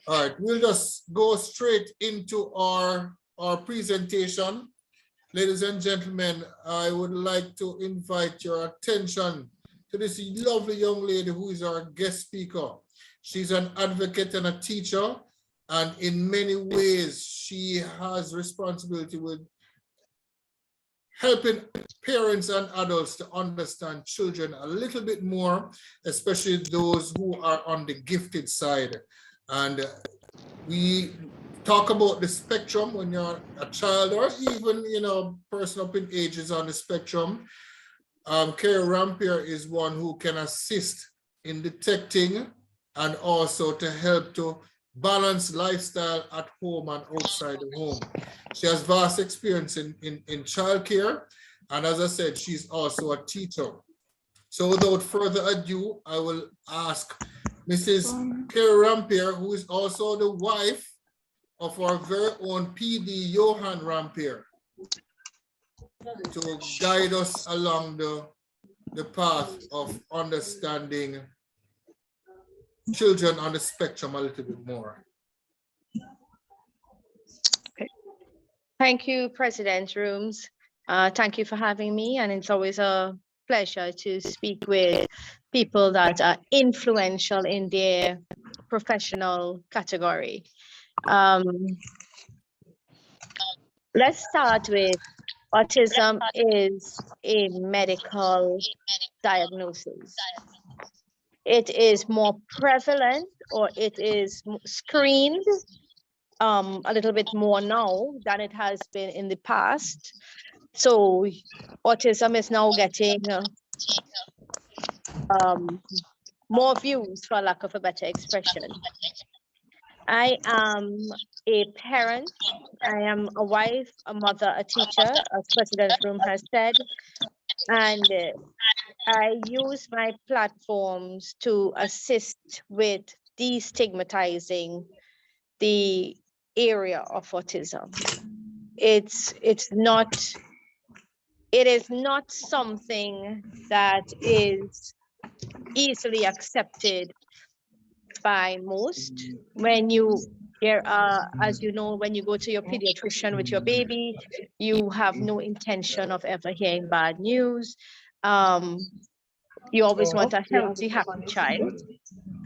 All right, we'll just go straight into our presentation. Ladies and gentlemen, I would like to invite your attention to this lovely young lady who is our guest speaker. She's an advocate and a teacher, and in many ways, she has responsibility with helping parents and adults to understand children a little bit more, especially those who are on the gifted side. And we talk about the spectrum when you're a child, or even, you know, person up in ages on the spectrum. Kerrie Rampair is one who can assist in detecting and also to help to balance lifestyle at home and outside the home. She has vast experience in childcare, and as I said, she's also a teacher. So without further ado, I will ask Mrs. Kerrie Rampair, who is also the wife of our very own PD Johan Rampair, to guide us along the path of understanding children on the spectrum a little bit more. Okay. Thank you, President Rooms. Thank you for having me, and it's always a pleasure to speak with people that are influential in their professional category. Let's start with autism is a medical diagnosis. It is more prevalent, or it is screened a little bit more now than it has been in the past. So autism is now getting more views, for lack of a better expression. I am a parent, I am a wife, a mother, a teacher, as President Room has said, and I use my platforms to assist with destigmatizing the area of autism. It is not something that is easily accepted by most. When as you know, when you go to your pediatrician with your baby, you have no intention of ever hearing bad news. You always want a healthy, happy child.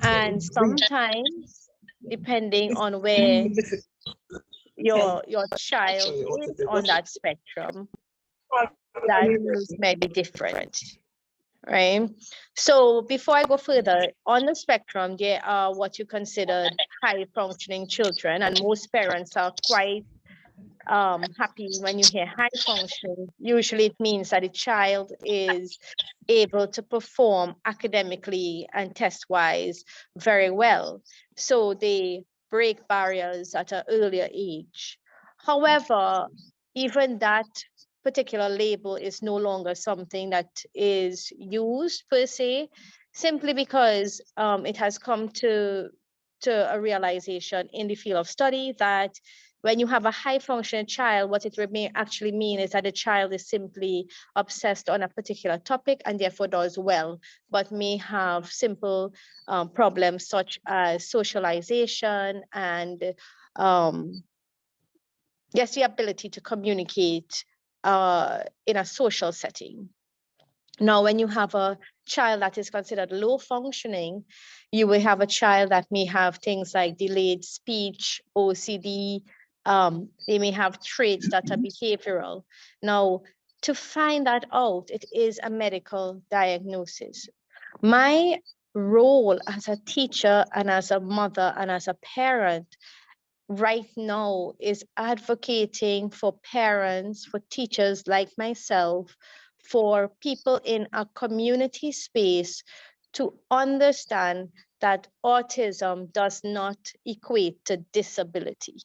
And sometimes, depending on where your child is on that spectrum, that news may be different, right? So before I go further, on the spectrum, there are what you consider high functioning children, and most parents are quite happy when you hear high functioning. Usually it means that a child is able to perform academically and test-wise very well. So they break barriers at an earlier age. However, even that particular label is no longer something that is used per se, simply because it has come to a realization in the field of study that when you have a high functioning child, what it may actually mean is that the child is simply obsessed on a particular topic and therefore does well, but may have simple problems such as socialization and yes, the ability to communicate in a social setting. Now, when you have a child that is considered low functioning, you will have a child that may have things like delayed speech, OCD. They may have traits that are behavioral. Now, to find that out, it is a medical diagnosis. My role as a teacher and as a mother and as a parent right now is advocating for parents, for teachers like myself, for people in a community space to understand that autism does not equate to disability.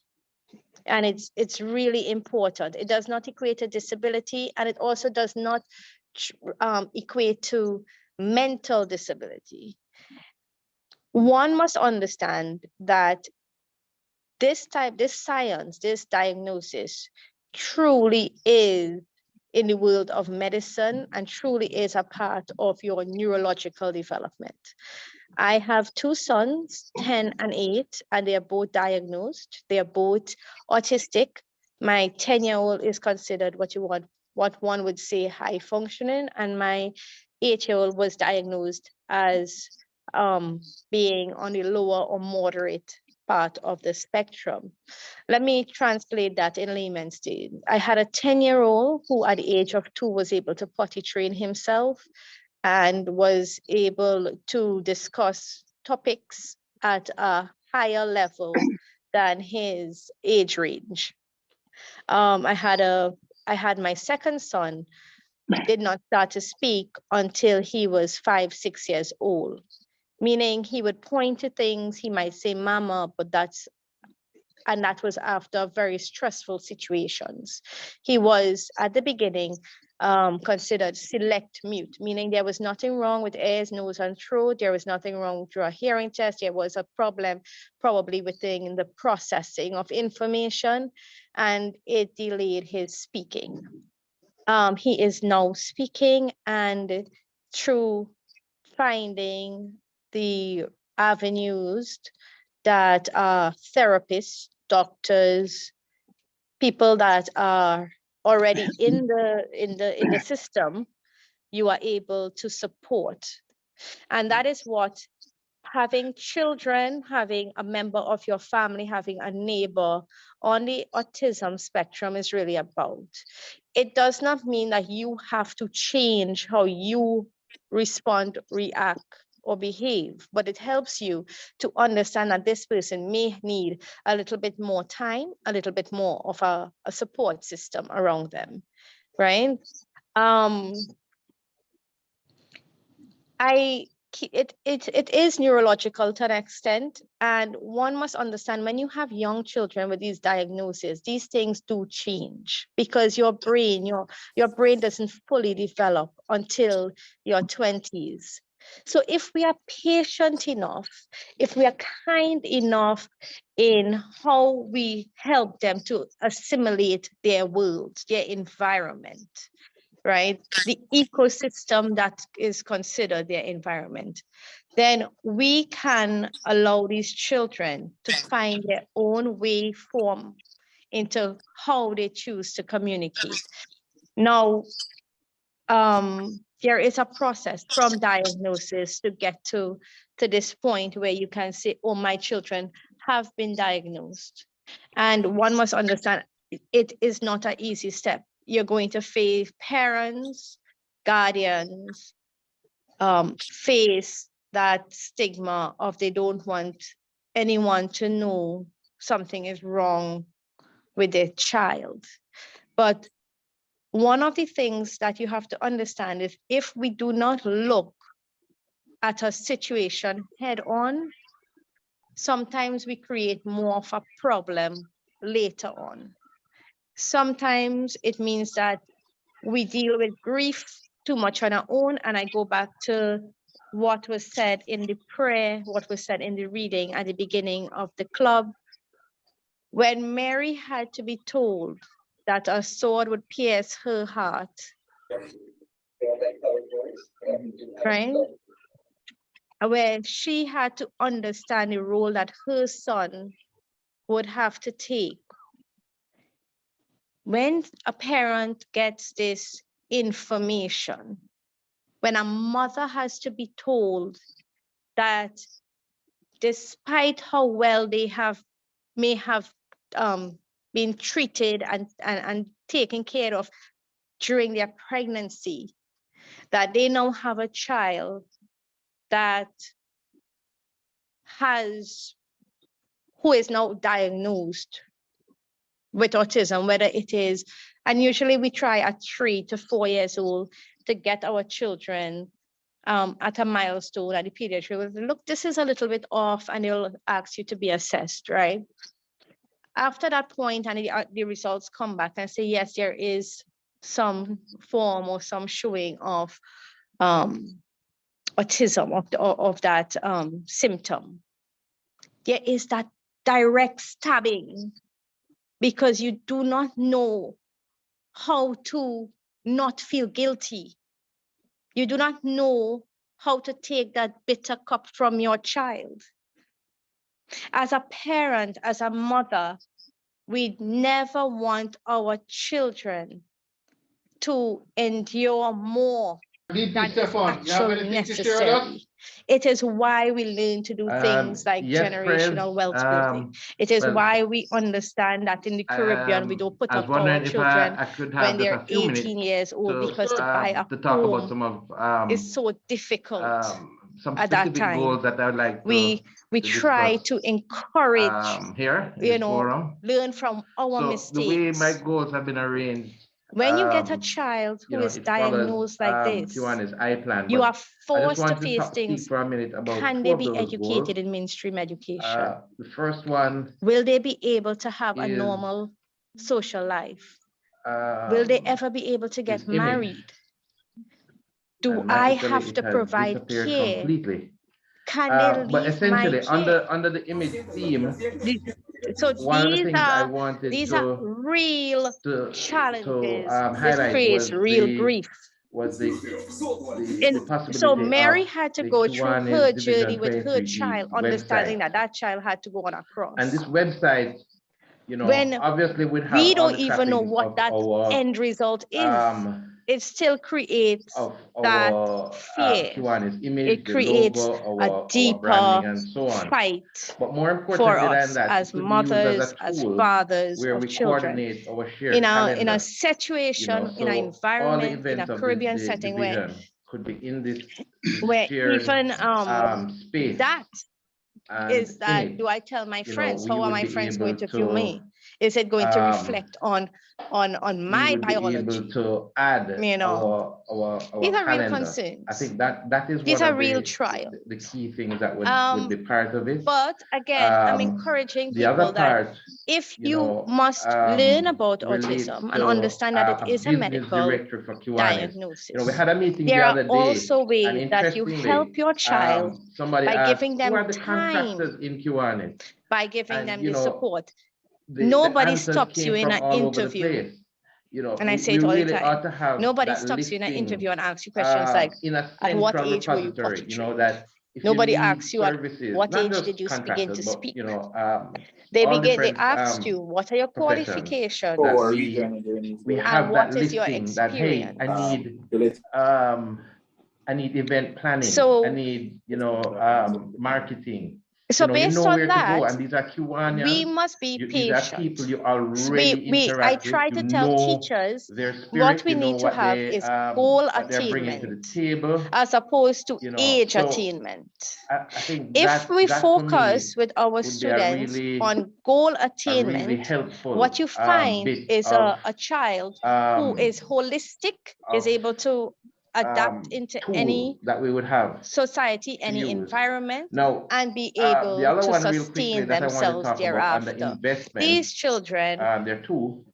And it's really important. It does not equate to disability, and it also does not equate to mental disability. One must understand that this science, this diagnosis truly is in the world of medicine and truly is a part of your neurological development. I have two sons, 10 and 8, and they are both diagnosed. They are both autistic. My 10-year-old is considered what one would say high functioning, and my 8-year-old was diagnosed as being on the lower or moderate part of the spectrum. Let me translate that in layman's terms. I had a 10-year-old who at the age of 2 was able to potty train himself and was able to discuss topics at a higher level than his age range. I had my second son did not start to speak until he was 5, 6 years old, meaning he would point to things, he might say mama, but that was after very stressful situations. He was at the beginning considered select mute, meaning there was nothing wrong with ears, nose, and throat. There was nothing wrong with a hearing test. There was a problem probably within the processing of information, and it delayed his speaking. He is now speaking, and through finding the avenues that therapists, doctors, people that are already in the system, you are able to support. And that is what having children, having a member of your family, having a neighbor on the autism spectrum is really about. It does not mean that you have to change how you respond, react, or behave, but it helps you to understand that this person may need a little bit more time, a little bit more of a support system around them, right? It is neurological to an extent, and one must understand when you have young children with these diagnoses, these things do change because your brain doesn't fully develop until your 20s. So if we are patient enough, if we are kind enough in how we help them to assimilate their world, their environment, right? The ecosystem that is considered their environment, then we can allow these children to find their own way form into how they choose to communicate. Now, there is a process from diagnosis to get to this point where you can say, oh, my children have been diagnosed. And one must understand it is not an easy step. You're going to face parents, guardians, face that stigma of they don't want anyone to know something is wrong with their child. But one of the things that you have to understand is if we do not look at a situation head on, sometimes we create more of a problem later on. Sometimes it means that we deal with grief too much on our own. And I go back to what was said in the prayer, what was said in the reading at the beginning of the club. When Mary had to be told that a sword would pierce her heart, right? Where she had to understand the role that her son would have to take. When a parent gets this information, when a mother has to be told that despite how well they may have been treated and taken care of during their pregnancy, that they now have a child that who is now diagnosed with autism, whether it is, and usually we try at 3 to 4 years old to get our children at a milestone at the pediatrician. Look, this is a little bit off, and they'll ask you to be assessed, right? After that point, and the results come back and say, yes, there is some form or some showing of autism, of that symptom. There is that direct stabbing because you do not know how to not feel guilty. You do not know how to take that bitter cup from your child. As a parent, as a mother, we never want our children to endure more than is actually necessary. It is why we learn to do things like yes, generational wealth building. It is why we understand that in the Caribbean, we don't put up our children when they're 18 years old because to buy a home is so difficult. Some at that specific time, goals that I would like we try to encourage, here, learn from our mistakes. The way my goals have been arranged, when you get a child who is diagnosed like this, Kiwanis you are forced to face things. For a minute about can they be educated in mainstream education? The first one, will they be able to have a normal social life? Will they ever be able to get married? Do I have to provide care? Completely. Can they leave but essentially, my care? under the image theme, so these are real challenges. This creates real grief. So Mary had to go through her journey with her child, understanding that that child had to go on a cross. And this website, when obviously would have we don't even know what that end result is. It still creates that fear. It creates a deeper fight for us as mothers, as fathers of children. In a situation, in an environment, in a Caribbean setting where even that is that, do I tell my friends, how are my friends going to view me? Is it going to reflect on my biology? To add, these are real concerns. I think that is these are real trials. The key things that would be part of it. But again, I'm encouraging people that if you must learn about autism and understand that it is a medical diagnosis, we had a meeting there the other are day, also ways that you help your child by giving them time, in Kiwanis? By giving them the support. Nobody stops you in an interview. And I say it all the time. Nobody stops you in an interview and asks you questions like, at what age were you potty trained? Nobody asks you at what age did you begin to speak. They ask you, what are your qualifications? And what is your experience? I need event planning. So, I need, marketing. So based on that, and these are Kiwanians, we must be patient. These are people you already I try to tell teachers what we need to have is goal attainment as opposed to age attainment. I think if we focus with our students on goal attainment, what you find is a child who is holistic, is able to adapt into any that we would have society, any environment, and be able to sustain themselves thereafter. These children there are two.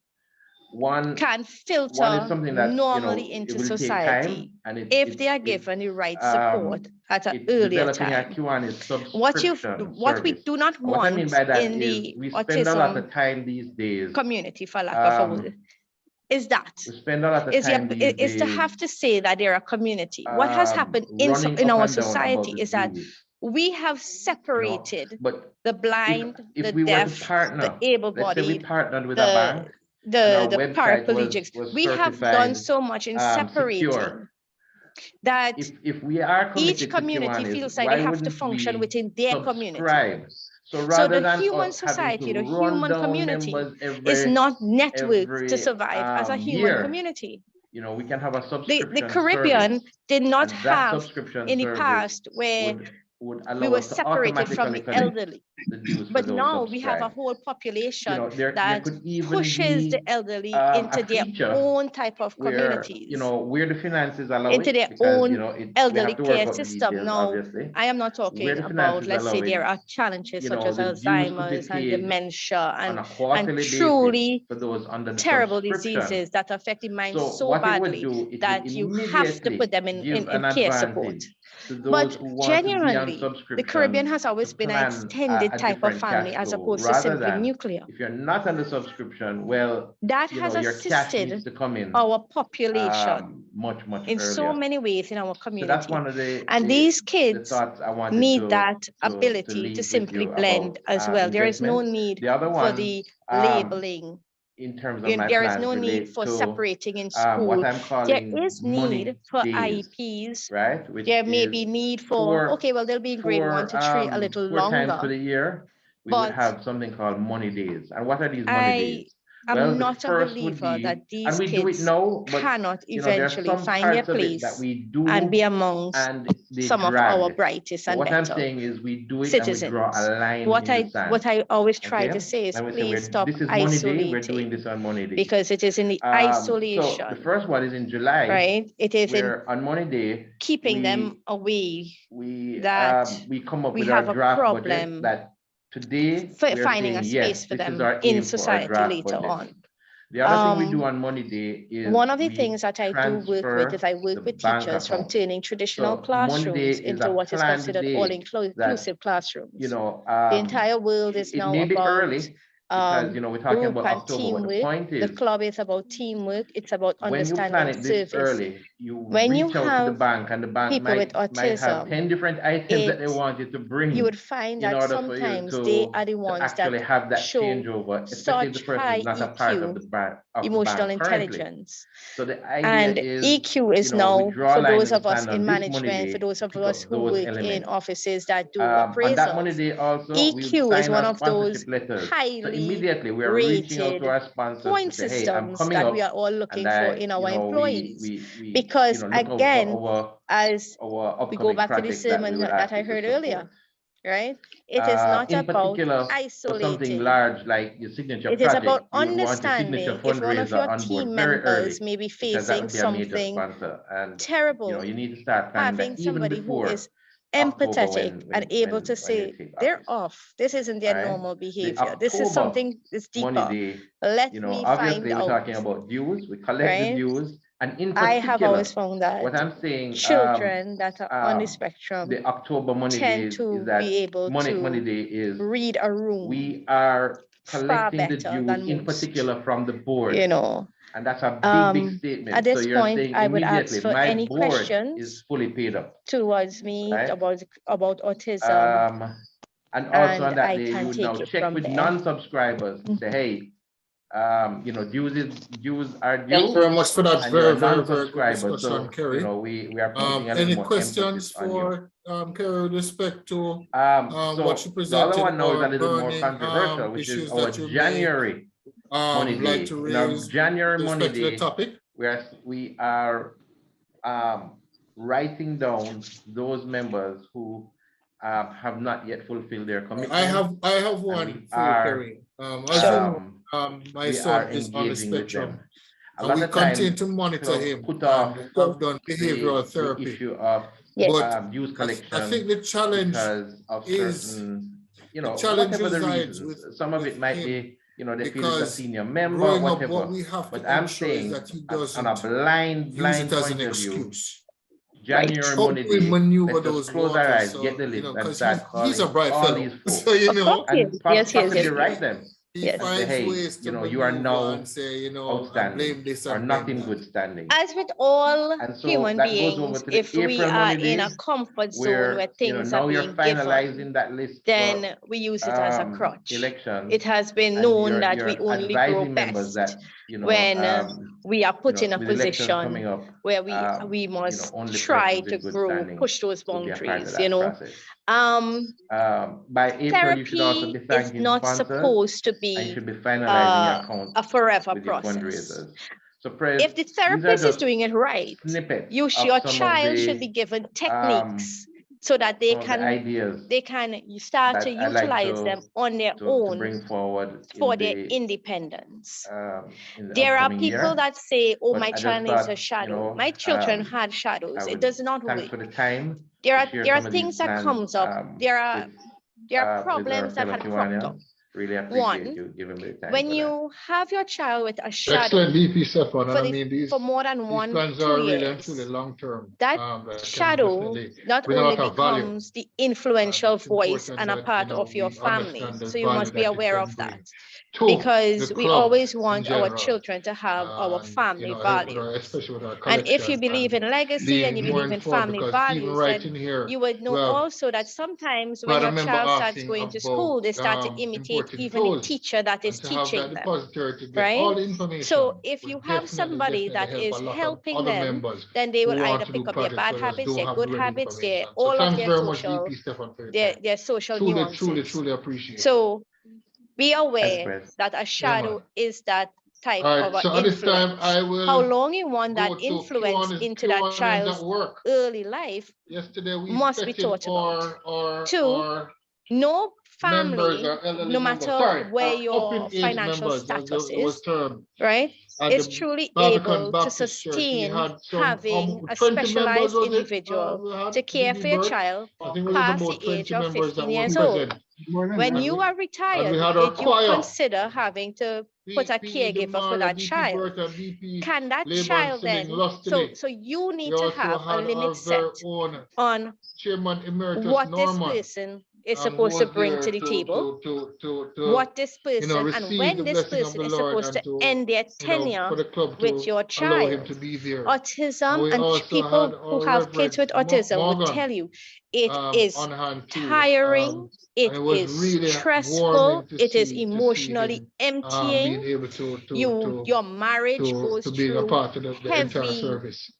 One can filter that, normally into society if they are given the right support at an earlier time. What we do not want in the autism community, for lack of a word, is to have to say that they're a community. What has happened in our society is that we have separated the blind, the deaf, the able-bodied, the paraplegics. We have done so much in separating that each community feels like they have to function within their community. So the human society, the human community is not networked to survive as a human community. We can have a subscription. The Caribbean did not have in the past where we were separated from the elderly. But now we have a whole population that pushes the elderly into their own type of communities. Where the finances allow into their own elderly care system. Now, I am not talking about, let's say, there are challenges such as Alzheimer's and dementia and truly terrible diseases that affect the mind so badly that you have to put them in care support. to those But who want to be on genuinely, subscription, the Caribbean has always to been an plan extended a type of different family cash as flow, opposed to rather simply than nuclear. if you're not on the subscription, well, That you has know, your cash needs assisted to come in our population much in so earlier. many ways in our So that's community. one of And these the kids thoughts I wanted need to that ability to leave with simply you blend about as well. There is no investments. need The other for one, the labeling. in terms of my There is plans, no need relate for to separating in what school. I'm There calling is money need for days, IEPs. right? Which There may is be need for, okay, well, they'll be in grade 1 to 3 a little 4 times longer. to the year, we would But have something called money days. And what are these money days? Well, I'm the not a first would believer be, that and these we do it kids now, but cannot you know, there are eventually some find their parts of it that place we and be do amongst and they some of our drag. brightest But and what I'm better saying is we do it and we draw citizens. a line in the sand. What I always try Okay? to say is, And we say, please stop this is money day, we're doing isolating, this on money day. because it is in the So the isolation, first one is in July, right? It is in where on money day, keeping them away that we come up we with have our a draft budget problem that today for we're finding a saying, space yes, for this is them our in aim for our society draft later budget. on. The other thing we do on money day is One of the we things that I do work with is I work the with bank teachers from account. turning traditional So money day classrooms is into a what is planned considered day all-inclusive that, classrooms. you know, The entire world is it now may be about early because, you know, we're talking group about and October, but the teamwork. point The is, club is about teamwork. It's about when you plan understanding it this service. early, you When you reach out to the have bank and the bank people with might have autism, 10 different items that they want you to bring you would find in that order for you sometimes they are the to ones that actually have that show changeover, especially if the such person is high not a part of EQ, the bank emotional currently. intelligence. So the idea And is, EQ you is know, we now, draw a for line those in the of us sand in on this money management, for day those to of pick us up who those work in elements. offices that do On that money appraisals, day also, we would EQ is sign one our of those sponsorship letters. So highly immediately we are reaching out to rated our sponsors to point say, hey, I'm systems coming that we are up all and looking for in you our know, employees. we Because you know, look out again, for as our we go upcoming back to the projects that we sermon would that ask I you to heard support. earlier, right? It is not In about particular, for something isolating. large like your signature It is project, about you would want your signature understanding if one of fundraiser your on board team very members early may be because that facing would be a major something sponsor. And you know, terrible, you need to start planning having that even somebody who is before October empathetic and able to when you say take they're office. off. This isn't their Right? normal The behavior. This is October something that's money deeper. day, Let you know, me obviously find we're out, talking about dues. We collect the right? dues, and in I have particular, always found that what I'm saying, children that are on the spectrum the October money tend days is to be that able money to day is read a room we are far collecting the better dues than in most, particular from the board. you know. And that's a big At statement. So this you're point, saying I would ask immediately, for my any board questions is fully paid up, towards me right? about autism, And also on and that I day, you can would now take it check from with there. non-subscribers to say, hey, you know, dues are due. Thank you very much for that and very, you're a very, very good non-subscriber. discussion, So, Kerrie. you know, we are putting a little Any more questions emphasis on you. for Kerrie with respect to So what you the other presented one now is a or little more burning controversial, which is issues our that you may January money day. like to In our raise January with money respect to the day, topic? we are writing down those members who have not yet fulfilled their commitment. I have one for you, Kerrie. As you know, my son is on the spectrum, and we continue to monitor him put off and have done behavioral the therapy. issue of dues collection. I think the challenge because of certain, you know, the challenge whatever the resides reasons. Some of it might be, you know, they feel it's a because senior member, growing up, whatever. what we have But to I'm ensure is saying, that he on a doesn't blind use it as point an of view, excuse. January How money do we day, maneuver let's just those close our waters? eyes, So, get the you list, know, and because start he's a calling bright all fellow. these folks. So, you know, And possibly write them. he And say, finds hey, ways to you know, you are maneuver now and say, you know, I outstanding blame this or and not blame in that. good standing. As with all And so human that goes over beings, to the if we April are money in a days, comfort zone where you know, things are now you're being given, finalizing that list then for we use it as a crutch. elections. It has been And known that we you're only grow advising members best that, you know, when we are put in a with elections coming position up, where we you know, must only try persons to in good grow, standing push those will be a part of boundaries, that you know. process. By April, you should also be Therapy is thanking not sponsors, supposed to and you be should be finalizing your accounts a forever with your process. fundraisers. So, Prez, If the these are therapist is just doing it right, snippets your of some of child should be the given techniques so that they ideas can start to that I like utilize them on their to own bring forward for their independence. in the There are upcoming people year. that say, oh, But my I just child needs a thought, shadow. My children had shadows. It does not thanks work. for the time. There to share are some of these things that plans, comes up. There are with our problems that fellow had cropped Kiwanis. up. Really appreciate One, you giving me the time when for that. you have your child with a shadow Excellent, VP Stefan. And I mean, for more than these plans 2 are really and truly years, long term. that That can shadow definitely not bring a only lot of value. becomes the And influential it's voice important and a that, part of your we family. understand the So you value must be that it aware can of bring that, to because the we club always in want our general. children to have our And, family values. especially with our And if you collection believe and in legacy and being you more believe in informed, family because even values, right then in here, you would know we have also that sometimes when quite a your member child starts asking going to about school, they start to imitate importing even the clothes, teacher that is and to have that teaching them, depository to get right? all the information So if you would have somebody definitely that help a is lot of helping other them, members then they who will want either to do pick up their projects bad but just habits, don't their have the good ready habits, information. So all of thanks their very much, social, VP Stefan, for your time. their social Truly, nuances. truly appreciate it. So be Thanks, aware Pres. that a Yeah, shadow man. is that type All of right, an so at this time, influence. I How will long you want that go to influence into that Kiwanis at child's work. early life Yesterday, we must be set in thought about. Two, our no members, family, our elderly no members, matter sorry, where our your open age financial members, as status it was is, termed, right, at is the truly Barbican able to Baptist Church. We sustain had some having a 20 members, specialized was it? individual We had to care DB for your Bird. child I think it was past about the age 20 of members that 15 were years old. present. When And you we, are and retired, we had our did you choir, consider having to put a VP caregiver for DeMar, that VP child? Bert, and VP Can that Laban child singing then, lustily. so you We need to also have a had limit our set very own on Chairman Emeritus what this Norman, person is who supposed to was bring to there the table, to what this person and receive the when this blessing of person the is Lord supposed and to end their for tenure the club with to your allow him child. to be there. And Autism we and also had people who our have kids Reverend with autism would Morgan tell you it is on hand too. tiring, And it it was is really stressful, warming to it is see emotionally him being emptying. able Your marriage goes to being a through part of the entire service.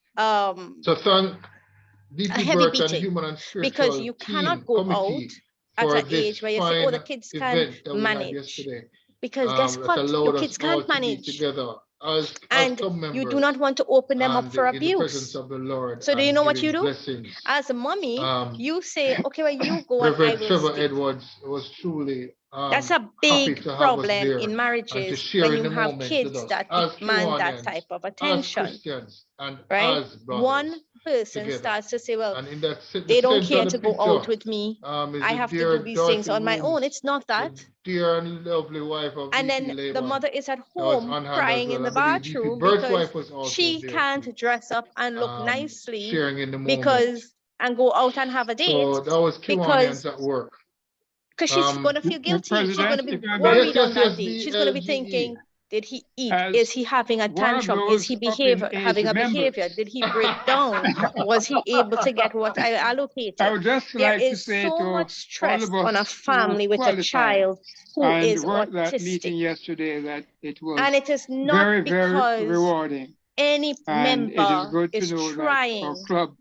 So thank a DP heavy Burt and the beating, human and because spiritual you team cannot go out committee at for an this age where you say, oh, fine the kids can event that we had manage. yesterday. Because guess That what? Your allowed us kids all can't to be manage. together as And club you do members not want to open them up and for in the presence abuse. of the Lord So do you and know what you giving do? blessings. As a mommy, you say, okay, well, you go and I Reverend will Trevor stay. Edwards was truly That's a happy big to have us problem there in and to marriages share when in you the have moment with kids us that as demand that Kiwanians, type of as attention, Christians, and right? as brothers One person together. starts to say, well, And in that the they don't center care of the to go picture out with me. is I the have to do dear these things Dorothy on my own. Rooms, It's not that. the dear and lovely wife of And VP then the Laban. mother is at That was home on hand as crying in well. I the believe VP bathroom Bert's because wife was also she there can't too, dress up and look nicely sharing in the moment. because and go out and have a date So that was Kiwanians at work. she's going to feel guilty. She's going to be Yes, worried on that yes, day. She's going to be BLGE. thinking, did he eat? Is he having a tantrum? Is he having a behavior? Did he break down? Was he able to get what I allocated? There is so much stress on a family with a child who is autistic. Yesterday, and it is not because rewarding. any And it is member good to is know that trying our club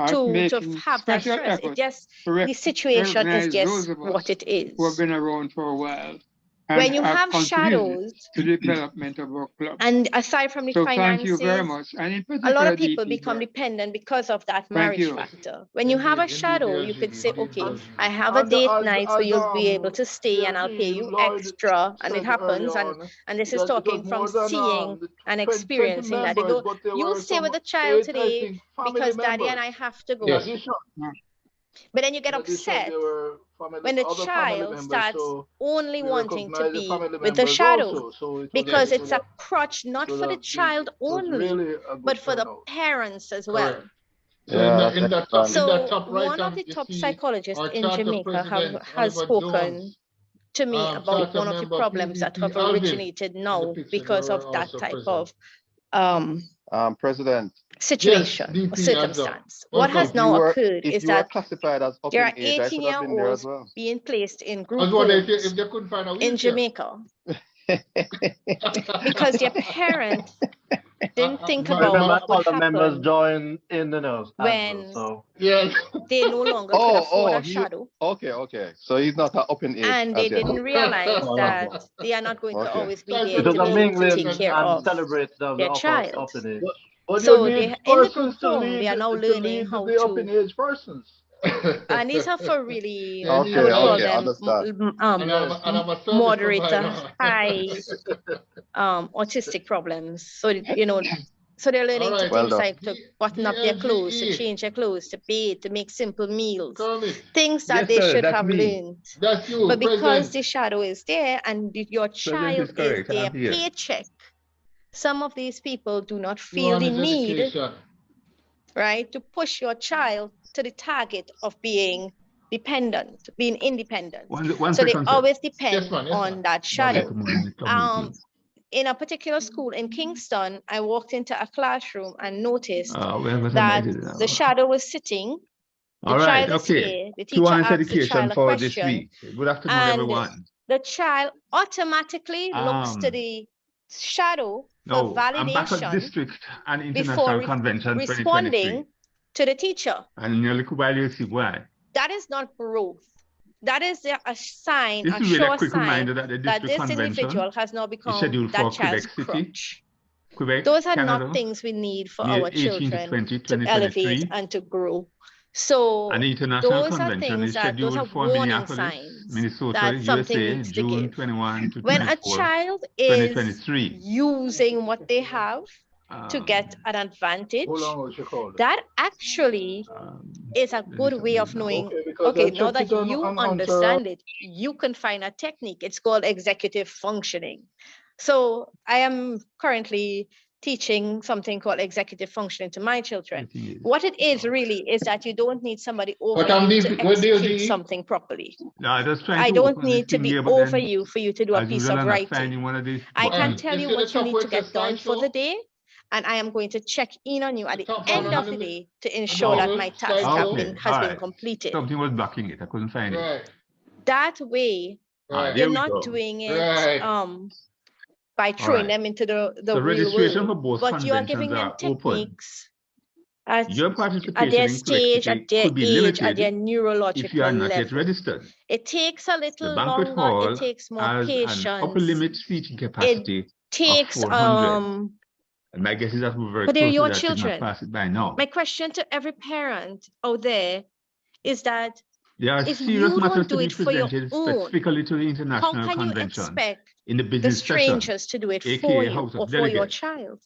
to have that stress. It just the situation is just what it is. Who have been around for a while. When you have shadows to the development of our club. and aside from the So finances, thank you very much. And in a lot of particular, people DP become Burt. dependent because of that Thank marriage you. factor. When you have a Indeed, shadow, indeed, you could BLG, say, indeed, okay, BLG. I have a date night, so you'll be able to stay and I'll pay you Lloyd extra. And it said earlier happens. on, And this it is was talking from more than seeing the and 20 experiencing that. They members, go, but there you were stay with some the child 8, I today think, family because daddy members. and I have to go. Yes. In addition, But then you get in addition, upset there were family, when the other family child members, starts so only we wanting to recognize the be family with the members shadow, also. So it was, because Yes. it's a crutch not for the child it was only, really a good but for the turnout. parents as Correct. well. So Yeah, in that So top right one of hand, the you top see psychologists our in charter Jamaica president, has Oliver spoken Jones, to me about charter one of the member problems that PVP have Alvin originated in the now picture. They because were of that also type present. of President, situation Yes, or DP, hands up. circumstance. What has Welcome. now occurred if is you were that classified as there open are age, I should have been there as 18-year-olds well. being placed in I group was wondering if homes they couldn't find a in wheelchair. Jamaica because their parents didn't think My- about my- what would Other members happen join in the nose as well. when So Yes. they no longer could afford a shadow. Okay. So he's not an open age And they as yet. didn't realize no, that no. they are not going to Okay. always be Thanks there for It to was a be able to take mingling care and of celebrate the their child. open age. But you So need in the group persons to home, they lead are now learning how the open to, age persons. and these are for really, They need I would call help. them understand. And I'm a service moderator provider. high autistic problems. So, So they're learning Alright. to Well things done. like to button up their clothes, to DLGE. change their clothes, to bathe, to make simple meals, Kermit, things that Yes, they sir, should that's have me. learned. that's you, But because present. the shadow is there and your Present child is is correct. their I'm here. paycheck, some of these people do not feel the Kiwanis need, education. right, to push your child to the target of being dependent, being independent. One So they second, sir. always depend Yes, man. on that I'd like shadow. to move in the community. In a particular school in Kingston, I walked into a classroom and noticed We have that somebody the shadow was sitting. The All right, child is okay. here. The teacher Kiwanis asked the education child a for this question, week. Good afternoon, and everyone. the child automatically looks to Um, the shadow for No, I'm back at validation district and before international convention 2023. responding to the teacher. And nearly while you see why. That is not growth. That is a sign, This a is really a sure quick reminder sign that the that district this convention individual has now is become scheduled that for child's Quebec City, crutch. Quebec, Those are Canada, not things we need for May our 18 to children 20, to elevate 2023. and to grow. So And the international those are convention things is that, those are scheduled for warning Minneapolis, signs Minnesota, that something USA, needs to June give. 21 to When a 24, child is 2023. using what they have to get an advantage, Hold on, what you call it? that actually is a let me good stop way this of now. knowing, Okay, because okay, I now checked that it on, you on understand it, you can find a technique. It's called executive functioning. So I am currently teaching something called executive functioning to my children. Everything is- What it is really is that you don't need somebody over What I'm you to doing, what execute DLGE? something properly. No, I just trying I to don't open this need to thing be here, but over then, you for you to do a as piece usual, of I'm not writing. finding one of these I can buttons. tell You you see the what you top need where to it says get done for the slideshow? day, and I am going to check in on you at The the top one end of the underneath day to the ensure that bubble, my task slideshow. Okay, has all been right. completed. Something was blocking it. I couldn't find it. Right, That way, right, There you're we not go. doing it right. by All throwing right. them into the So real registration for world, both but you are giving conventions them are open. techniques at Your their participation in Quebec stage, City at their could be age, at their limited if you neurological are not yet level. registered. It takes a The little banquet longer, it hall takes more has an upper patience, limit seating it capacity of takes 400. And my guess is that we're very but they're close to your that, if not children. pass it by now. My question to every parent out there is that There are if serious you matters don't to do be it for your presented own, specifically to the how international can you convention expect in the the business session, strangers to do it for aka you House or of for your Delegates. child?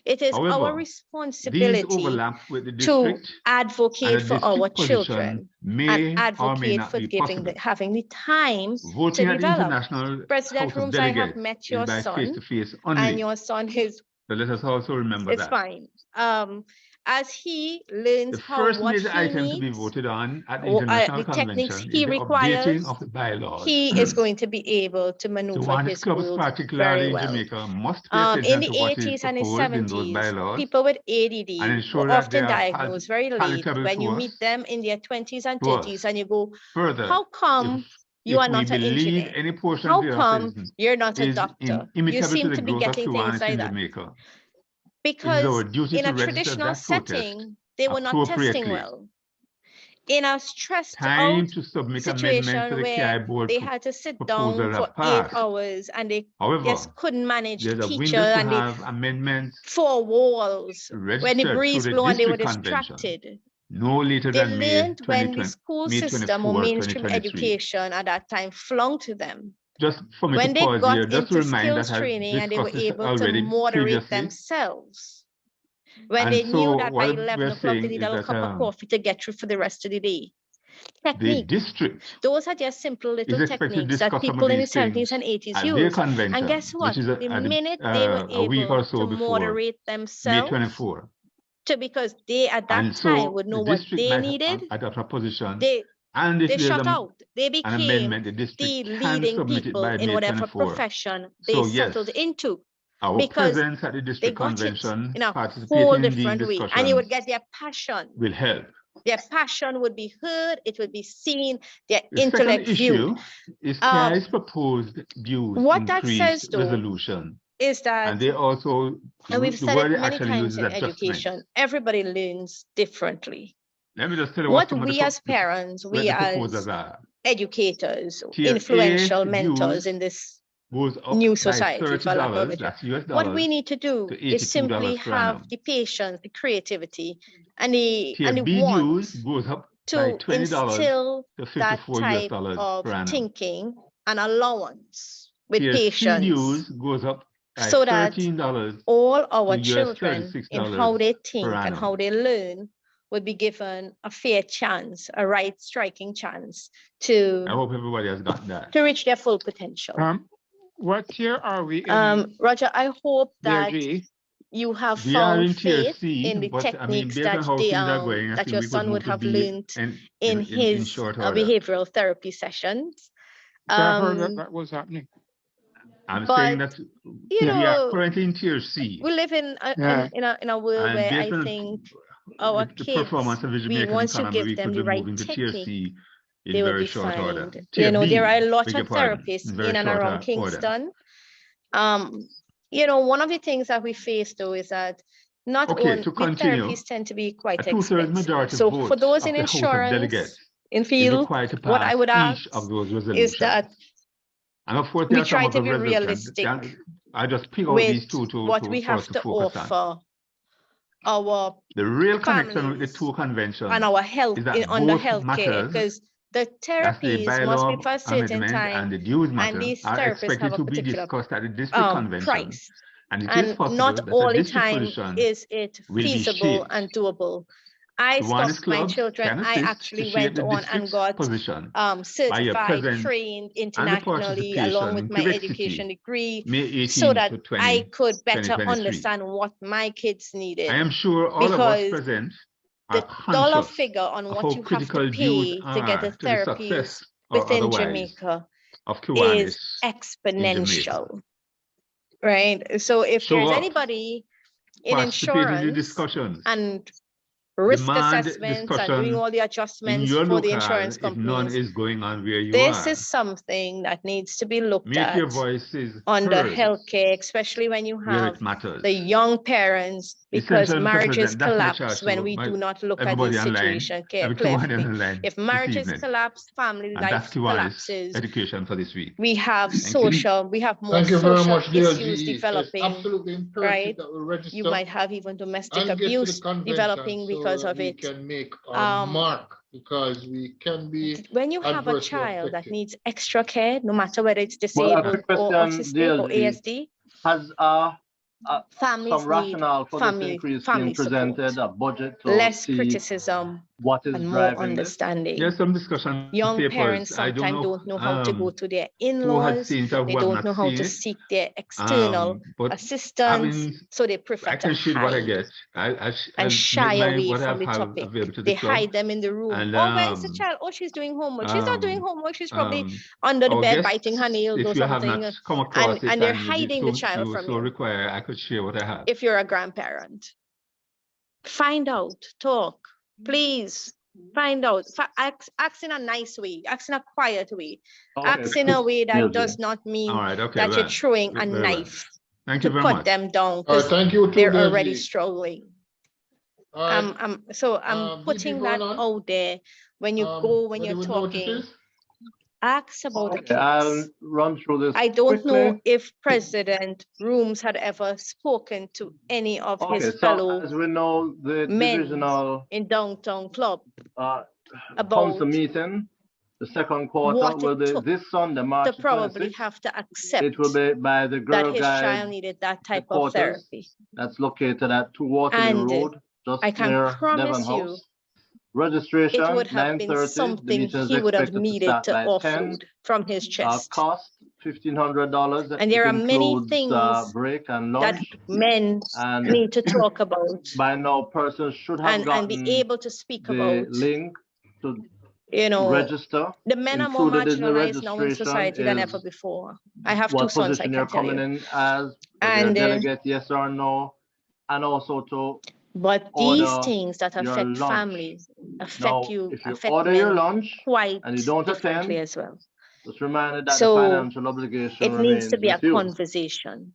It is our However, these responsibility overlap with the to district, and advocate a for our district position children may and or may advocate not for be giving possible. having the time to Voting at the develop. International President House of Rooms, I have Delegates met is your by son, face-to-face and only. your son is So let us also remember it's that. fine. As he learns The how first what major he item to be needs, voted on at the or, International the techniques Convention he is the requires, updating of the bylaws. he is going to be able to The maneuver Kiwanis his clubs, world particularly very in well. Jamaica, must pay In attention the to what is 80s and the proposed in those 70s, bylaws people with and ADD ensure were that they often are diagnosed very late. palatable When you to meet us. them in their 20s and To us. 30s and you go, Further, how come you if are we not an believe engineer? any portion How of the come autism you're not a is doctor? You inimitable to seem the to be growth of getting things Kiwanis like in that. Jamaica, it is Because our duty in to a register traditional that protest setting, they were not testing appropriately. well. In a stressed Time out to submit amendments to situation the where KI board they had to sit proposal down for have 8 passed. hours and they However, just couldn't manage the there's a teacher window to and the have amendments 4 walls when the registered through breeze the blew and they were district convention distracted. no later They than May learned when the 2020, school May system or 24, mainstream 2023. education at that time flung to them. Just for me When to they pause got here, just to into remind that skills I training and they were discussed this able to already moderate previously. themselves. When And they knew so that by what 11 we're o'clock they saying need is a that cup of coffee to get through for the rest of the day. the Technique. district Those are just simple is little expected to techniques that discuss some people of in the these things 70s and 80s at their used. convention, And guess what? which is The minute they were a week able or so to before moderate May themselves, 24. because they at that And time so would the know what district they might needed, adopt a position, they and if there's shut out. They an became amendment, the the district can leading submit it people by in May whatever 24. profession they So yes, settled into, our because presence at the they district got it convention, in a whole participating in these different way. And you discussions would get their passion. will help. Their passion would be heard, it would be seen, their The second intellect viewed. issue is KI's proposed dues What that increase says, though, resolution. is that, And they also, and we've the said word it they many actually times use is in adjustment. education, everybody learns differently. Let me just tell you what What some of we as parents, we the as proposals are. educators, Tier A influential mentors dues in this goes up new by society, for lack of a $30, better that's term. US What we dollars, need to do to is simply $82 per have annum. the patience, the creativity, and the Tier B want dues goes up by to $20 instill to that 54 US type dollars of per annum. thinking and allowance with Tier C patience. dues goes up like so that $13 all our to children in how $36 they per think and annum. how they learn would be given a fair chance, a right striking chance to I hope everybody has got that. reach their full potential. What year are we in, Roger, I hope dear that G? you have We are found in tier faith C, in the but I mean, techniques based on that how they, things are going, I that think your we could son move would to have B learned in his short order. behavioral therapy sessions. So I heard that that was happening. I'm but, saying that You Yeah. we are know, currently in tier C. we live in Yeah. a world And where I based on think our the kids, performance of the Jamaican once you economy, give we them could the be right moving to tier technique, C in they will very be short order. fine. Tier You know, there B, are a lot beg of your pardon, therapists in very in and short around order. Kingston. You know, one of the things that we face though is that not Okay, only to the continue, therapies tend to be a quite two-thirds expensive. majority So vote for those of in the House of Delegates insurance, in is field, required to what pass I would ask each of those is resolutions. that And of course, there we are some try of to the be resolutions. realistic I just pick out with these two what we for us have to to focus on. offer our The real connection with the families two conventions and our health is that under both healthcare, matters, because the that's the therapies must be bylaw for a certain amendment time, and the dues and matter, these are therapists expected have a to be particular discussed at the district convention. price. And it is And possible not that all a the district time position is it will be feasible shaped. and doable. I Kiwanis stopped my clubs children. can I assist to actually shape went the on and district's got position by your certified, presence trained and the internationally, along participation with in my Quebec education City, degree, May so 18 that to I could better 2023. understand what my kids I needed. am sure all of us Because present the are dollar conscious figure on of what how you have to critical dues pay to get the are to the success therapies or within otherwise Jamaica of Kiwanis is in Jamaica. exponential, right? So if Show there's up, anybody in participate in the insurance discussions, and risk demand assessments and doing discussion all the in adjustments your for the local insurance if none companies, is going on where you this are. is something that needs to be looked Make at your voices under heard healthcare, especially when you where have it matters. the young parents, because Essential Mr. marriages President, that's my collapse charge when to we do not look at everybody this online, situation everyone on carefully. the line If this marriages evening. collapse, family And that's life Kiwanis collapses, education for this week. we have Thank you. we have more Thank you very social much, dear issues GE. It's developing, absolutely imperative right? that we register You might have even domestic and get to the abuse convention developing so because that of we it. can make our mark, because we can be When you have a adversely child that affected. needs extra care, no matter whether it's Well, a disabled quick or question, autistic or DLG. ASD, Has families some need rationale for this increase family being presented, support, a budget to less see criticism what is and more driving this? understanding. There's some discussion Young papers. parents I don't sometimes don't know how to go to their who has in-laws. seen it or They who have don't not know how seen to it. seek their external But assistance, so they prefer I to can share what I hide get. and I'll shy make my away what I from the have topic. available to They the club. hide them in the room. And Oh, where's the child? Oh, she's doing homework. She's not doing homework. She's probably under the our bed guests, biting her nails if or you have something. not come across it And they're and hiding the child from you. require, I could share what I have. If you're a grandparent, find out, talk, please. Find out, ask in a nice way, ask in a quiet way, ask in a way that does not mean All right, okay, that you're well, throwing a very well. knife Thank you to very put much. them down All right, because thank you too, they're dear already GE. struggling. All right, So I'm putting that Vernon, out there when you go, when you're ready with talking, notices? ask about the Okay, I'll kids. run through this I don't quickly. know if President Rooms had ever spoken to any of Okay, his so fellow as we know, the men divisional in downtown club about council meeting, the second quarter what will it be took this Sunday, to March probably 26th. have to It accept will be by the that Girl his Guide child needed that type of headquarters. therapy. That's located at 2 Waterloo And Road, just I can near promise Devon you, House. Registration, it would have been 9:30. The something meeting is he would have expected to needed start to by 10. offload from his chest. Cost $1,500. And there It are many includes things break and that lunch. men And need to talk about by now, persons should have and gotten be able to speak the about. link to You know, register. the men are more Included in the marginalized now in registration society than ever is before. I have two what sons, I position you're can tell coming you. in as, whether And you're a delegate, yes or no, and also to but these order things that your affect lunch. families affect Now, you, if you affect order your men lunch quite and you don't differently attend, as well. just reminded that the So financial obligation it needs to remains be a with you. conversation.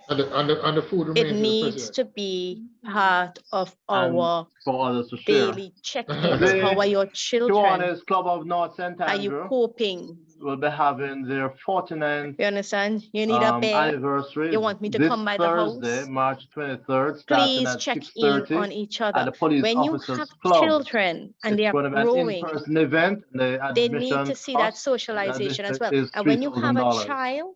And the food It remains with the needs president. to be part of And our for others to share. daily check-ins. How are your The children? Kiwanis Club of North St. Are you Andrew coping? will be having their 49th You understand? You need a bed. anniversary. You want me to this come by the Thursday, house? March 23rd, starting Please at check in 6:30 on each at other. the Police When you Officers have Club. children and they It's are going to be an growing, in-person event. The they need admission to see that cost socialization as well. is And when you have a $3,000. child,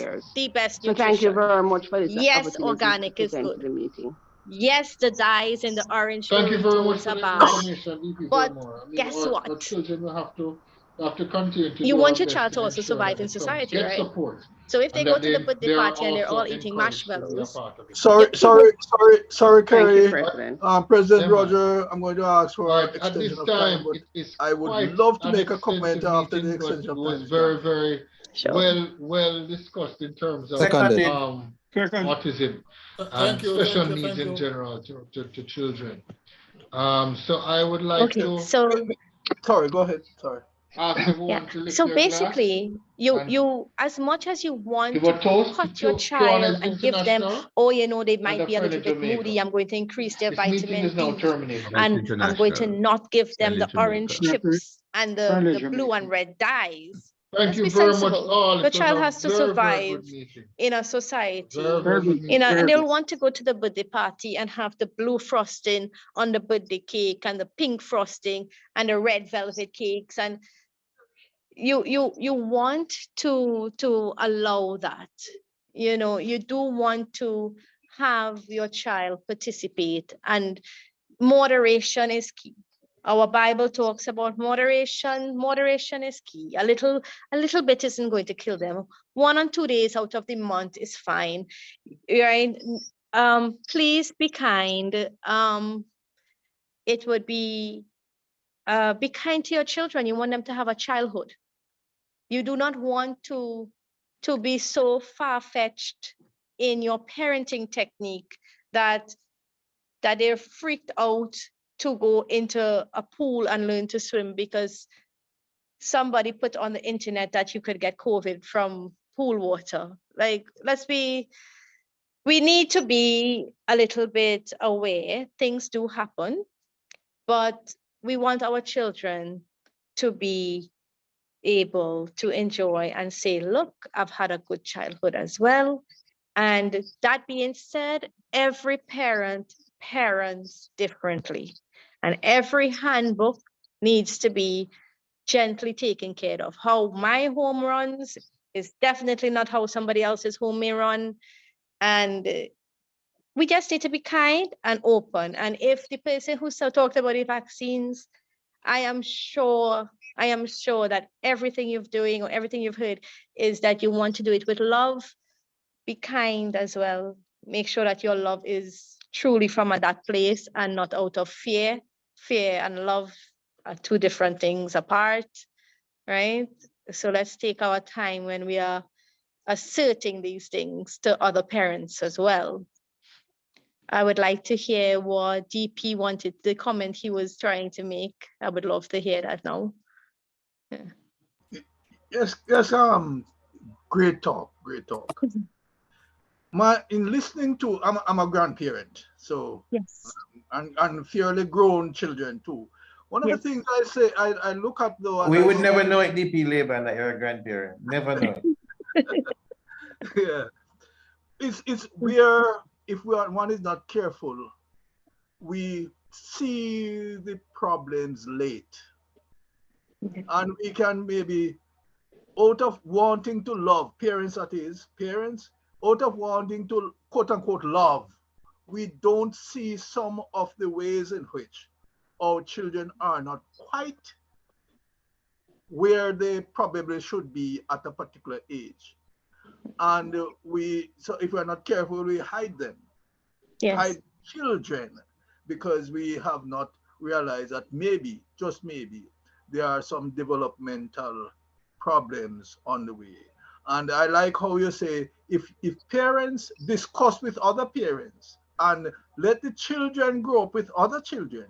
anywhere. the best So thank you nutrition. very much for this Yes, opportunity organic to is present good. to the meeting. Yes, the dyes and the orange Thank you very much Doritos for are the bad, information, VP but Vermore. I mean, guess our what? children will have to continue to You do our want your best child to to also ensure that survive they in society, get right? support So if they and go that to the birthday they are party and they're also all eating encouraged to be a marshmallows, part of it. Sorry, Thank you, Kerrie. President. President Yeah, man. Roger, I'm going to ask All for right, at extension this of time, time, but it is I would quite love to an make a comment extensive after the meeting, but extension it of time was is very, gone. very sure. well discussed in terms of Seconded. Second. autism Um, and special needs in general to children. So I would like Okay, to so Sorry, go ahead. Sorry. ask yeah, everyone to lift so their glass basically, you and as much as you want give to a toast to put your child Kiwanis and give them, International oh, you know, they and might a be a friend little in bit moody, Jamaica. I'm going to increase their This meeting vitamin is now D, terminated. Life and I'm going to International. not give them Friendly the orange Jamaica. chips and Friendly the blue and Jamaican. red dyes. Thank Let's you be very much sensible. all. The It was child a has to very, very survive good meeting. in a Very, society, very good meeting. and Very they'll good. want to go to the birthday party and have the blue frosting on the birthday cake and the pink frosting and the red velvet cakes, and you want to allow that. You know, you do want to have your child participate, and moderation is key. Our Bible talks about moderation. Moderation is key. A little bit isn't going to kill them. 1 or 2 days out of the month is fine, right? Please be kind. It would be kind to your children. You want them to have a childhood. You do not want to be so far-fetched in your parenting technique that they're freaked out to go into a pool and learn to swim because somebody put on the internet that you could get COVID from pool water. Like, we need to be a little bit aware. Things do happen, but we want our children to be able to enjoy and say, look, I've had a good childhood as well. And that being said, every parent parents differently. And every handbook needs to be gently taken care of. How my home runs is definitely not how somebody else's home may run. And we just need to be kind and open. And if the person who still talked about the vaccines, I am sure that everything you're doing or everything you've heard is that you want to do it with love. Be kind as well. Make sure that your love is truly from that place and not out of fear. Fear and love are two different things apart, right? So let's take our time when we are asserting these things to other parents as well. I would like to hear what DP wanted, the comment he was trying to make. I would love to hear that now. Yes, great talk, great talk. In listening to, I'm a grandparent, so Yes. and fairly grown children too. One of the things I say, I look up though, and We I would say, never know it, DP Laban, that you're a grandparent. Never know it. yeah, it's where if one is not careful, we see the problems late, and we can maybe out of wanting to love parents, that is parents, out of wanting to quote unquote love, we don't see some of the ways in which our children are not quite where they probably should be at a particular age. And so if we're not careful, we hide them, Yes. hide children, because we have not realized that maybe, just maybe, there are some developmental problems on the way. And I like how you say, if parents discuss with other parents and let the children grow up with other children,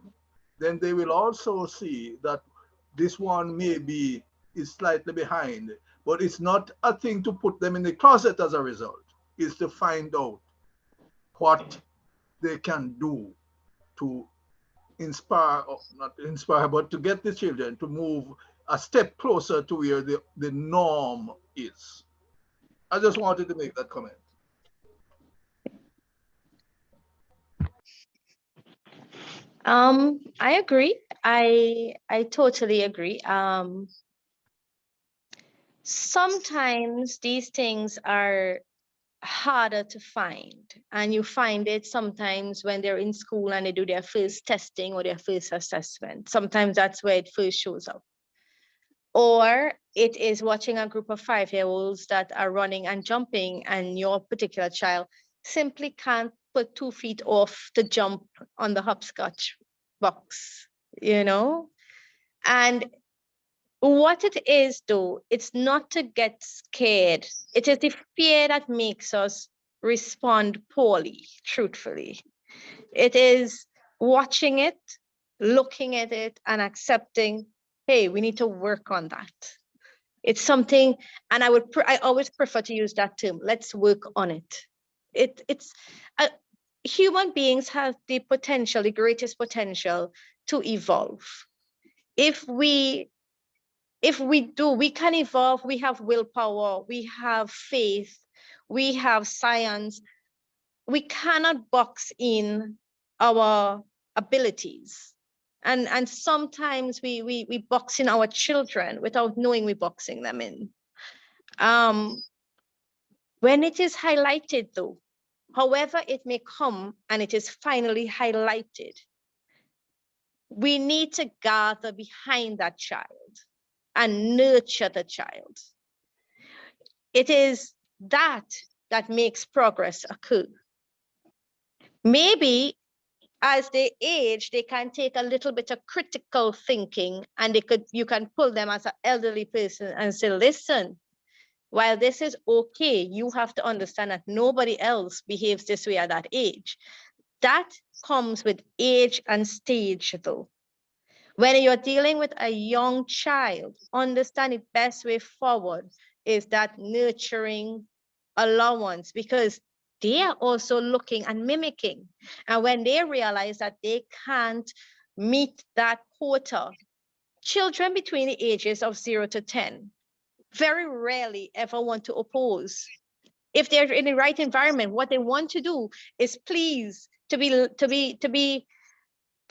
then they will also see that this one maybe is slightly behind, but it's not a thing to put them in the closet as a result. It's to find out what they can do to inspire, or not inspire, but to get the children to move a step closer to where the norm is. I just wanted to make that comment. I agree. I totally agree. Sometimes these things are harder to find. And you find it sometimes when they're in school and they do their first testing or their first assessment. Sometimes that's where it first shows up. Or it is watching a group of 5-year-olds that are running and jumping, and your particular child simply can't put 2 feet off to jump on the hopscotch box, you know? And what it is, though, it's not to get scared. It is the fear that makes us respond poorly, truthfully. It is watching it, looking at it, and accepting, hey, we need to work on that. It's something, and I always prefer to use that term. Let's work on it. Human beings have the potential, the greatest potential to evolve. If we do, we can evolve. We have willpower, we have faith, we have science. We cannot box in our abilities. And sometimes we box in our children without knowing we're boxing them in. When it is highlighted, though, however it may come, and it is finally highlighted, we need to gather behind that child and nurture the child. It is that makes progress occur. Maybe as they age, they can take a little bit of critical thinking, and you can pull them as an elderly person and say, listen, while this is okay, you have to understand that nobody else behaves this way at that age. That comes with age and stage, though. When you're dealing with a young child, understand the best way forward is that nurturing allowance, because they are also looking and mimicking. And when they realize that they can't meet that quota, children between the ages of 0 to 10 very rarely ever want to oppose. If they're in the right environment, what they want to do is please, to be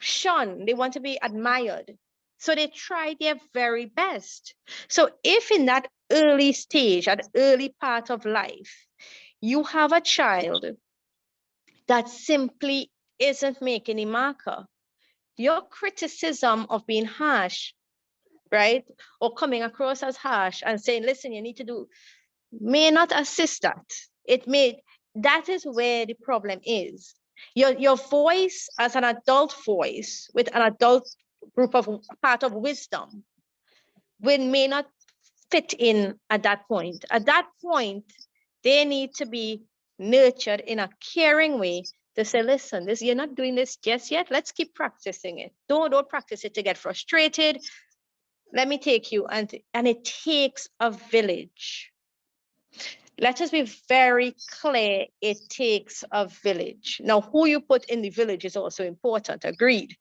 shunned. They want to be admired. So they try their very best. So if in that early stage, at early part of life, you have a child that simply isn't making a marker, your criticism of being harsh, right, or coming across as harsh and saying, listen, you need to do, may not assist that. That is where the problem is. Your voice as an adult voice with an adult group of part of wisdom may not fit in at that point. At that point, they need to be nurtured in a caring way to say, listen, you're not doing this just yet. Let's keep practicing it. Don't practice it to get frustrated. Let me take you. And it takes a village. Let us be very clear, it takes a village. Now, who you put in the village is also important, agreed.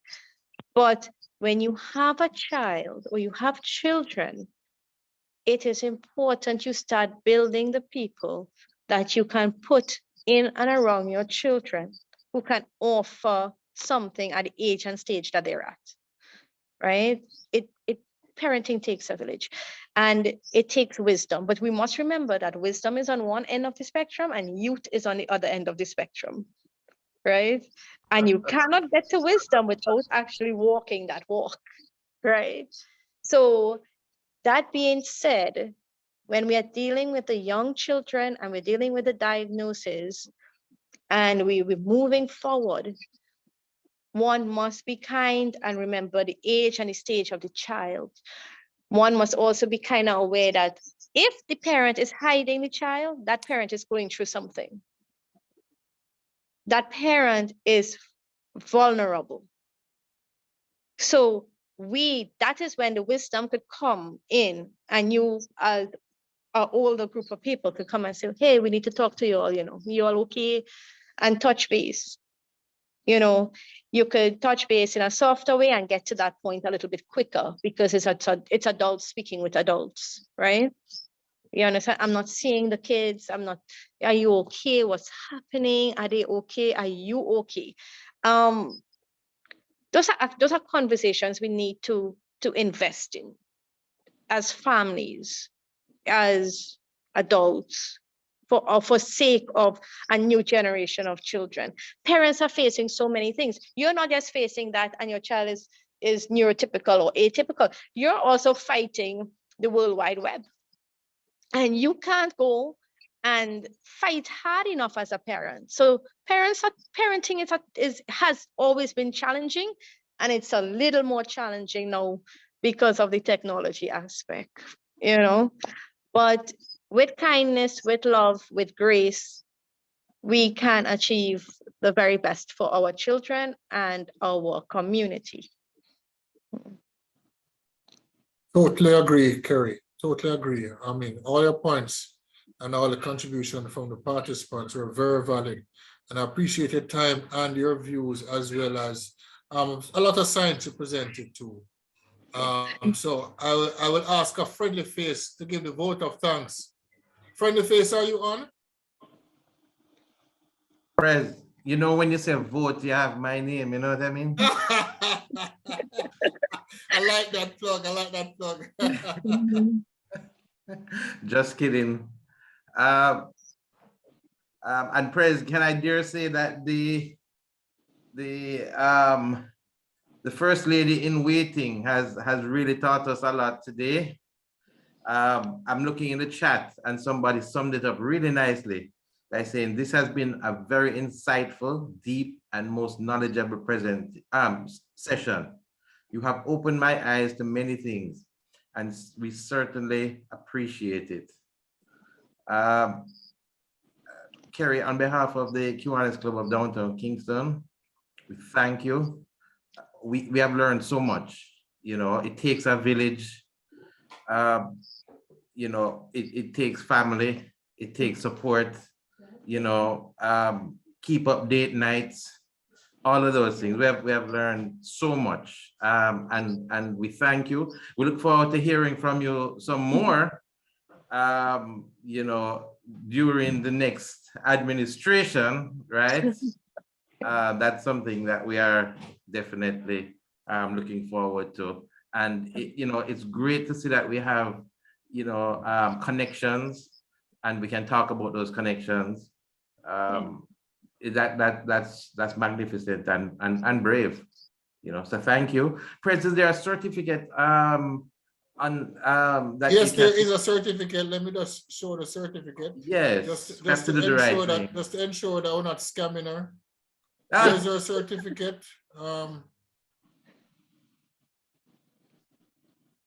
But when you have a child or you have children, it is important you start building the people that you can put in and around your children who can offer something at the age and stage that they're at, right? Parenting takes a village and it takes wisdom, but we must remember that wisdom is on one end of the spectrum and youth is on the other end of the spectrum, right? And you cannot get to wisdom without actually walking that walk, right? So that being said, when we are dealing with the young children and we're dealing with the diagnosis and we're moving forward, one must be kind and remember the age and the stage of the child. One must also be kind of aware that if the parent is hiding the child, that parent is going through something. That parent is vulnerable. So that is when the wisdom could come in, and you as an older group of people could come and say, hey, we need to talk to you all, you all okay? And touch base. You could touch base in a softer way and get to that point a little bit quicker because it's adults speaking with adults, right? You understand? I'm not seeing the kids. Are you okay? What's happening? Are they okay? Are you okay? Those are conversations we need to invest in as families, as adults, for sake of a new generation of children. Parents are facing so many things. You're not just facing that and your child is neurotypical or atypical. You're also fighting the World Wide Web. And you can't go and fight hard enough as a parent. So parenting has always been challenging, and it's a little more challenging now because of the technology aspect, But with kindness, with love, with grace, we can achieve the very best for our children and our community. Totally agree, Kerrie. Totally agree. I mean, all your points and all the contribution from the participants were very valid. And I appreciate your time and your views, as well as a lot of science you presented too. So I will ask a friendly face to give the vote of thanks. Friendly face, are you on? Prez, when you say vote, you have my name, you know what I mean? I like that plug. I like that plug. Just kidding. And Prez, can I dare say that the First Lady in Waiting has really taught us a lot today. I'm looking in the chat and somebody summed it up really nicely by saying this has been a very insightful, deep, and most knowledgeable session. You have opened my eyes to many things, and we certainly appreciate it. Kerrie, on behalf of the Kiwanis Club of Downtown Kingston, we thank you. We have learned so much. It takes a village. It takes family. It takes support. Keep up date nights. All of those things. We have learned so much, and we thank you. We look forward to hearing from you some more. During the next administration, right? That's something that we are definitely looking forward to. And it's great to see that we have connections, and we can talk about those connections. That's magnificent and brave. So thank you. Prez, is there a certificate that yes, there is a certificate. Let me just show the certificate. Yes, just to ensure that we're not scamming her. Here's her certificate.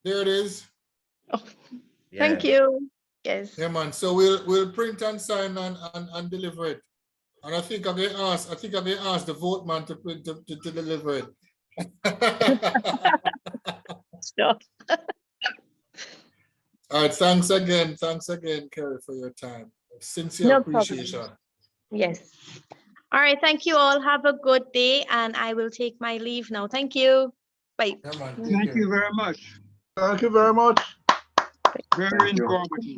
There it is. Oh, thank you. Yes. Yeah, man. So we'll print and sign and deliver it. And I think I'm gonna ask the vote man to print to deliver it. Sure. All right, thanks again, Kerrie, for your time. Sincere appreciation. Yes. All right, thank you all. Have a good day, and I will take my leave now. Thank you. Bye. Yeah, man, Thank you very much. Thank you very much. Very informative.